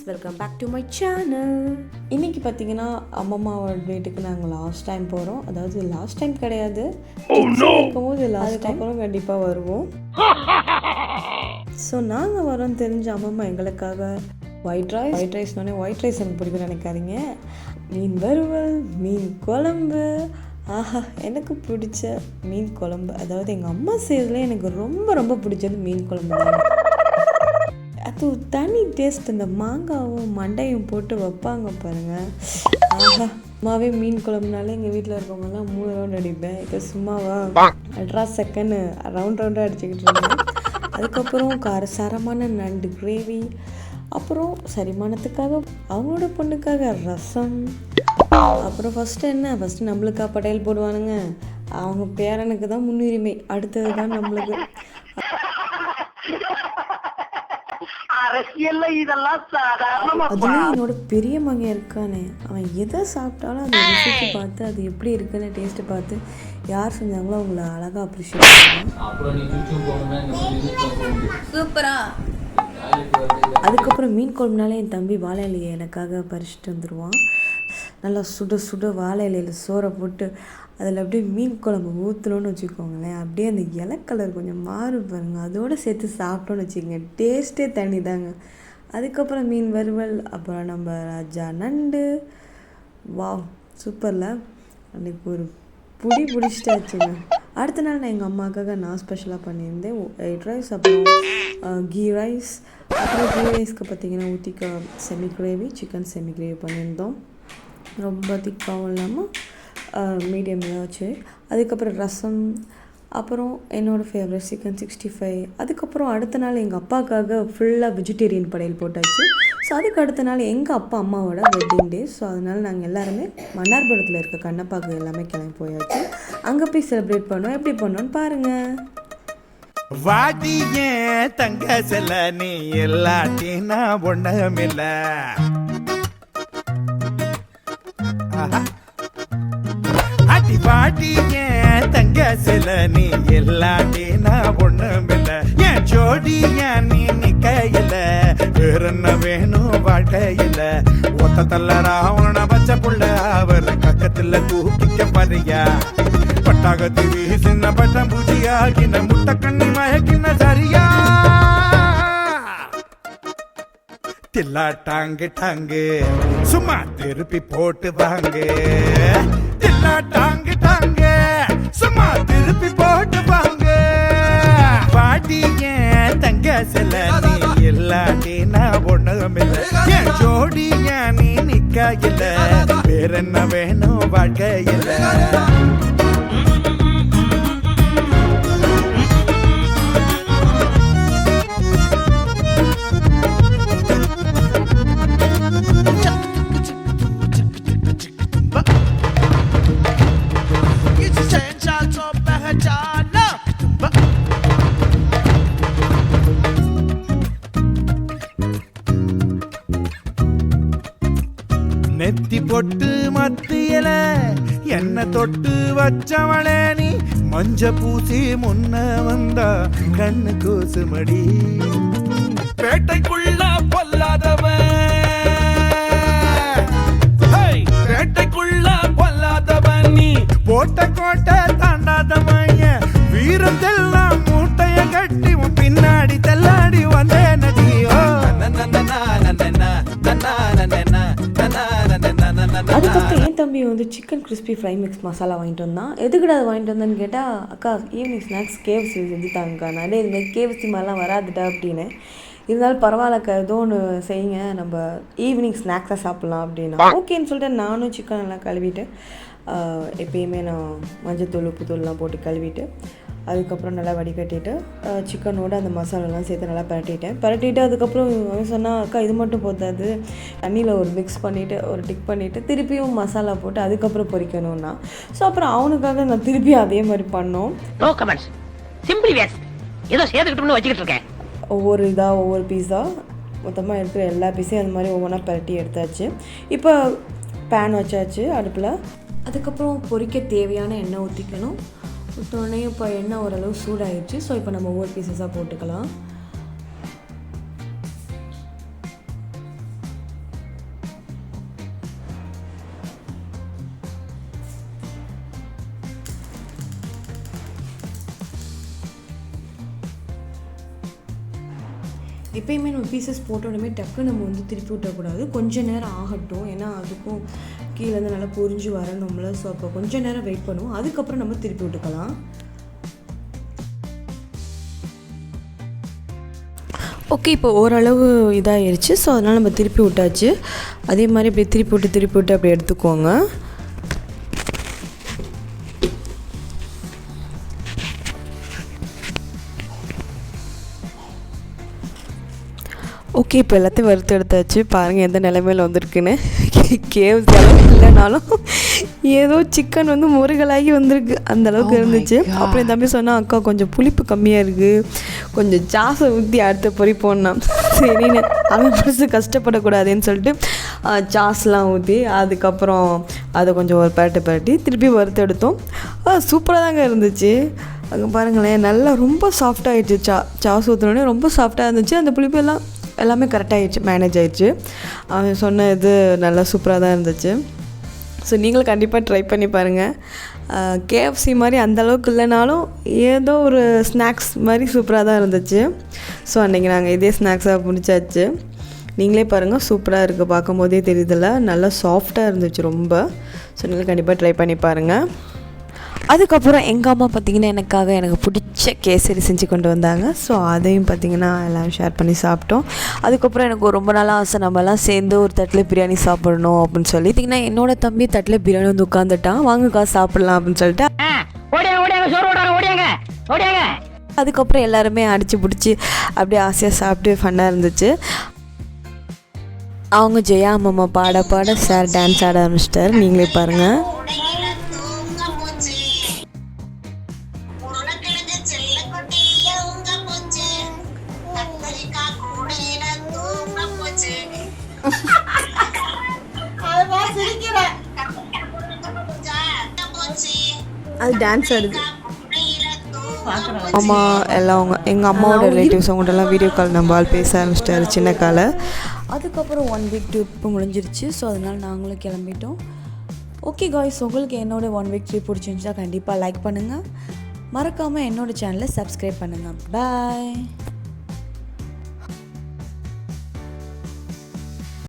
Welcome back to my channel. இன்றைக்கி பார்த்தீங்கன்னா அம்மம்மாவோட வீட்டுக்கு நாங்கள் லாஸ்ட் டைம் போகிறோம். அதாவது லாஸ்ட் டைம் கிடையாது, இருக்கும்போது லாஸ்ட் டைம் அப்புறம் கண்டிப்பாக வருவோம். ஸோ நாங்கள் வரோன்னு தெரிஞ்ச அம்மம்மா எங்களுக்காக ஒயிட் ரைஸ்னோடனே ஒயிட் ரைஸ் எனக்கு பிடிக்கும்னு நினைக்காதீங்க, மீன் வறுவல், மீன் குழம்பு, ஆஹா எனக்கு பிடிச்ச மீன் குழம்பு. அதாவது எங்கள் அம்மா செய்யறதுல எனக்கு ரொம்ப ரொம்ப பிடிச்சது மீன் குழம்பு தான். அது தனி டேஸ்ட். இந்த மாங்காவும் மண்டையும் போட்டு வைப்பாங்க பாருங்கள், ஆஹா. அம்மாவே மீன் குழம்புனாலே எங்கள் வீட்டில் இருக்கவங்கலாம் 3 ரவுண்ட் அடிப்பேன். இப்போ சும்மாவா அல்ட்ரா செகண்ட் ரவுண்டாக அடிச்சுக்கிட்டு இருந்தேன். அதுக்கப்புறம் காரசாரமான நண்டு கிரேவி, அப்புறம் சரிமானத்துக்காக அவங்களோட பொண்ணுக்காக ரசம், அப்புறம் ஃபஸ்ட்டு நம்மளுக்கா படையல் போடுவானுங்க, அவங்க பேரனுக்கு தான் முன்னுரிமை, அடுத்தது தான் நம்மளுக்கு. அதுலேயும் என்னோட பெரிய மகன் இருக்கானே, அவன் எதை சாப்பிட்டாலும் அதை ருசிச்சு பார்த்து அது எப்படி இருக்குன்னு டேஸ்ட்டு பார்த்து யார் செஞ்சாங்களோ அவங்கள அழகாக அப்ரிஷியேட் பண்ணுவேன். சூப்பரா. அதுக்கப்புறம் மீன் குழம்புனாலே என் தம்பி வாழை இலையை எனக்காக பறிச்சுட்டு வந்துடுவான். நல்லா சுட சுட வாழை இலையில் சோறை போட்டு அதில் அப்படியே மீன் குழம்பு ஊற்றணுன்னு வச்சுக்கோங்களேன், அப்படியே அந்த இலை கலர் கொஞ்சம் மாறும் பாருங்கள், அதோடு சேர்த்து சாப்பிட்டோன்னு வச்சுக்கோங்க, டேஸ்ட்டே தண்ணி தாங்க. அதுக்கப்புறம் மீன் வறுவல், அப்புறம் நம்ம ராஜா நண்டு, வாவ் சூப்பரில் அன்றைக்கி ஒரு பிடிச்சிட்டாச்சுங்க. அடுத்த நாள் நான் எங்கள் அம்மாவுக்காக நான் ஸ்பெஷலாக பண்ணியிருந்தேன் ஒயிட் ரைஸ், அப்புறம் கீ ரைஸ். அப்புறம் கீ ரைஸ்க்கு பார்த்திங்கன்னா ஊற்றிக்க semi gravy, chicken semi gravy பண்ணியிருந்தோம். ரொம்ப திக்காகவும் இல்லாமல் மீடியமில் வச்சு. அதுக்கப்புறம் ரசம், அப்புறம் என்னோடய ஃபேவரட் சிக்கன் 65. அதுக்கப்புறம் அடுத்த நாள் எங்கள் அப்பாவுக்காக ஃபுல்லாக வெஜிடேரியன் படையல் போட்டாச்சு. ஸோ அதுக்கு அடுத்த நாள் எங்கள் அப்பா அம்மாவோட வெட்டிங் டே. ஸோ அதனால் நாங்கள் எல்லாருமே மன்னார்புரத்தில் இருக்க கண்ணப்பாக்கு எல்லாமே கிளம்பி போயாச்சு. அங்கே போய் செலிப்ரேட் பண்ணோம். எப்படி பண்ணோன்னு பாருங்கள். வாடியே தங்க செல்ல நீ எல்லாட்டினா ஒண்ணுமில்ல, அடி வாடியே தங்க செல்ல நீ எல்லாட்டினா ஒண்ணுமில்ல, என் ஜோடிய நீ நிக்கையில வேற என்ன வேணும் வாழ்க்கையில, ஒத்த தள்ள ராவண பச்சை புள்ள அவர் கக்கத்துல தூக்கிக்க பாரியா, பட்டாகத்து வீசின பட்டம் பூஜியாகின முட்டை கண்ணி மயக்கின சரியா, தில்லா டாங்கு டாங்கு சும்மா திருப்பி போட்டு வாங்க, தில்லா டாங்கு டாங்கு சும்மா திருப்பி போட்டு வாங்க, பாட்டிய தங்க செல்ல நீ இல்லாட்டி நான் ஒண்ணுமில்ல, என் ஜோடிய நீ நிக்கையில வேற என்ன வேணும் வாழ்க்கையில. நெத்தி பொட்டு மத்தியல என்ன தொட்டு வச்சவளே நீ, மஞ்ச பூசி முன்ன வந்தா கண்ணு கூசுமடி, பேட்டைக்குள்ள பொல்லாதவன், பேட்டைக்குள்ள பொல்லாதவன் நீ, போட்ட கோட்டை தாண்டாதவன், வீரத்தெல்லாம் மூட்டைய கட்டி உன் பின்னாடி தள்ளாடி வந்தேன் நதியோ. அதுக்கப்புறம் என் தம்பி வந்து chicken crispy fry mix masala வாங்கிட்டு வந்தான். எதுக்கிட்ட அதை வாங்கிட்டு வந்தான்னு கேட்டால், அக்கா ஈவினிங் ஸ்நாக்ஸ் KFC செஞ்சுட்டாங்கக்கா, நிறைய இதுமாதிரி KFC மாதிரிலாம் வராதுட்டா அப்படின்னு, இருந்தாலும் பரவாயில்லக்கா ஏதோ ஒன்று செய்யுங்க, நம்ம ஈவினிங் ஸ்நாக்ஸாக சாப்பிட்லாம் அப்படின்னா ஓகேன்னு சொல்லிட்டு நானும் சிக்கன் எல்லாம் கழுவிட்டு, எப்பயுமே நான் மஞ்சத்தூள் உப்புத்தூள்லாம் போட்டு கழுவிட்டு, அதுக்கப்புறம் நல்லா வடிகட்டிட்டு சிக்கனோட அந்த மசாலாலாம் சேர்த்து நல்லா பரட்டிட்டு அதுக்கப்புறம் அவன் சொன்னால், அக்கா இது மட்டும் போதாது, தண்ணியில் ஒரு மிக்ஸ் பண்ணிவிட்டு ஒரு டிக் பண்ணிவிட்டு திருப்பியும் மசாலா போட்டு அதுக்கப்புறம் பொரிக்கணும்னா. ஸோ அப்புறம் அவனுக்காக நான் திருப்பி அதே மாதிரி பண்ணோம். ஒவ்வொரு பீஸா மொத்தமாக இருக்கிற எல்லா பீஸையும் அந்த மாதிரி ஒவ்வொன்றா பரட்டி எடுத்தாச்சு. இப்போ பேன் வச்சாச்சு அடுப்பில். அதுக்கப்புறம் பொரிக்க தேவையான எண்ணெய் ஊற்றிக்கணும். ஊற்றோடனே இப்போ எண்ணெய் ஓரளவு சூடாகிடுச்சு. ஸோ இப்போ நம்ம ஒவ்வொரு பீசஸாக போட்டுக்கலாம். எப்பயுமே நம்ம பீசஸ் போட்ட உடனே டக்கு நம்ம வந்து திருப்பி விட்டக்கூடாது, கொஞ்சம் நேரம் ஆகட்டும். ஏன்னா அதுக்கும் கீழேருந்து நல்லா பொரிஞ்சு வரணும்ல. ஸோ அப்போ கொஞ்சம் நேரம் வெயிட் பண்ணுவோம், அதுக்கப்புறம் நம்ம திருப்பி விட்டுக்கலாம். ஓகே, இப்போ ஓரளவு இதாகிடுச்சு. ஸோ அதனால் நம்ம திருப்பி விட்டாச்சு. அதே மாதிரி இப்படி திருப்பி விட்டு அப்படி எடுத்துக்கோங்க. ஓகே, இப்போ எல்லாத்தையும் வறுத்து எடுத்தாச்சு. பாருங்கள் எந்த நிலைமையில் வந்திருக்குன்னு. கேஎஃப்சி அளவுக்கு இல்லைனாலும் ஏதோ சிக்கன் வந்து முருகலாகி வந்திருக்கு, அந்தளவுக்கு இருந்துச்சு. அப்புறம் என் தம்பி சொன்னால், அக்கா கொஞ்சம் புளிப்பு கம்மியாக இருக்குது, கொஞ்சம் சாஸை ஊற்றி அடுத்த பொறி போடணும். சரின்னு அவன் மனசு கஷ்டப்படக்கூடாதுன்னு சொல்லிட்டு சாஸ்லாம் ஊற்றி அதுக்கப்புறம் அதை கொஞ்சம் ஒரு பரட்டி திருப்பி வறுத்து எடுத்தோம். சூப்பராக தாங்க இருந்துச்சு. அங்கே பாருங்களேன், நல்லா ரொம்ப சாஃப்டாகிடுச்சு. சாஸ் ஊற்றினோடனே ரொம்ப சாஃப்டாக இருந்துச்சு. அந்த புளிப்பு எல்லாமே கரெக்டாகிடுச்சு, மேனேஜ் ஆகிடுச்சு. அவன் சொன்ன இது நல்லா சூப்பராக தான் இருந்துச்சு. ஸோ நீங்களும் கண்டிப்பாக ட்ரை பண்ணி பாருங்கள். கேஎஃப்சி மாதிரி அந்தளவுக்கு இல்லைனாலும் ஏதோ ஒரு ஸ்நாக்ஸ் மாதிரி சூப்பராக தான் இருந்துச்சு. ஸோ அன்றைக்கி நாங்கள் இதே ஸ்நாக்ஸாக முடிச்சாச்சு. நீங்களே பாருங்கள், சூப்பராக இருக்குது, பார்க்கும் போதே தெரியுதில்ல, நல்லா சாஃப்டாக இருந்துச்சு ரொம்ப. ஸோ நீங்களும் கண்டிப்பாக ட்ரை பண்ணி பாருங்கள். அதுக்கப்புறம் எங்கள் அம்மா பார்த்திங்கன்னா எனக்கு பிடிச்ச கேசரி செஞ்சு கொண்டு வந்தாங்க. ஸோ அதையும் பார்த்திங்கன்னா எல்லாம் ஷேர் பண்ணி சாப்பிட்டோம். அதுக்கப்புறம் எனக்கு ரொம்ப நாள் ஆசை, நம்மலாம் சேர்ந்து ஒரு தட்டில் பிரியாணி சாப்பிடணும் அப்படின்னு சொல்லி. பார்த்திங்கன்னா என்னோட தம்பி தட்டில் பிரியாணி வந்து உட்காந்துட்டான். வாங்கக்கா சாப்பிட்லாம் அப்படின்னு சொல்லிட்டு அதுக்கப்புறம் எல்லாருமே அடித்து பிடிச்சி அப்படியே ஆசையாக சாப்பிட்டு ஃபன்னாக இருந்துச்சு. அவங்க ஜெயா அம்மா பாட சார் டான்ஸ் ஆட ஆரம்பிச்சிட்டார். நீங்களே பாருங்கள். அது டான்ஸ் ஆடுது. அம்மா எல்லாம் எங்கள் அம்மாவோட ரிலேட்டிவ்ஸ் அவங்கள்ட்டலாம் வீடியோ கால் நம்ம ஆள் பேச ஆரம்பிச்சிட்டாரு சின்ன காலை. அதுக்கப்புறம் 1 வீக் ட்ரிப்பு முடிஞ்சிருச்சு. ஸோ அதனால் நாங்களும் கிளம்பிட்டோம். ஓகே காய்ஸ், உங்களுக்கு என்னோடய 1 வீக் ட்ரிப் பிடிச்சிருந்துச்சா கண்டிப்பாக லைக் பண்ணுங்கள். மறக்காமல் என்னோடய சேனலை சப்ஸ்கிரைப் பண்ணுங்கள். பாய்.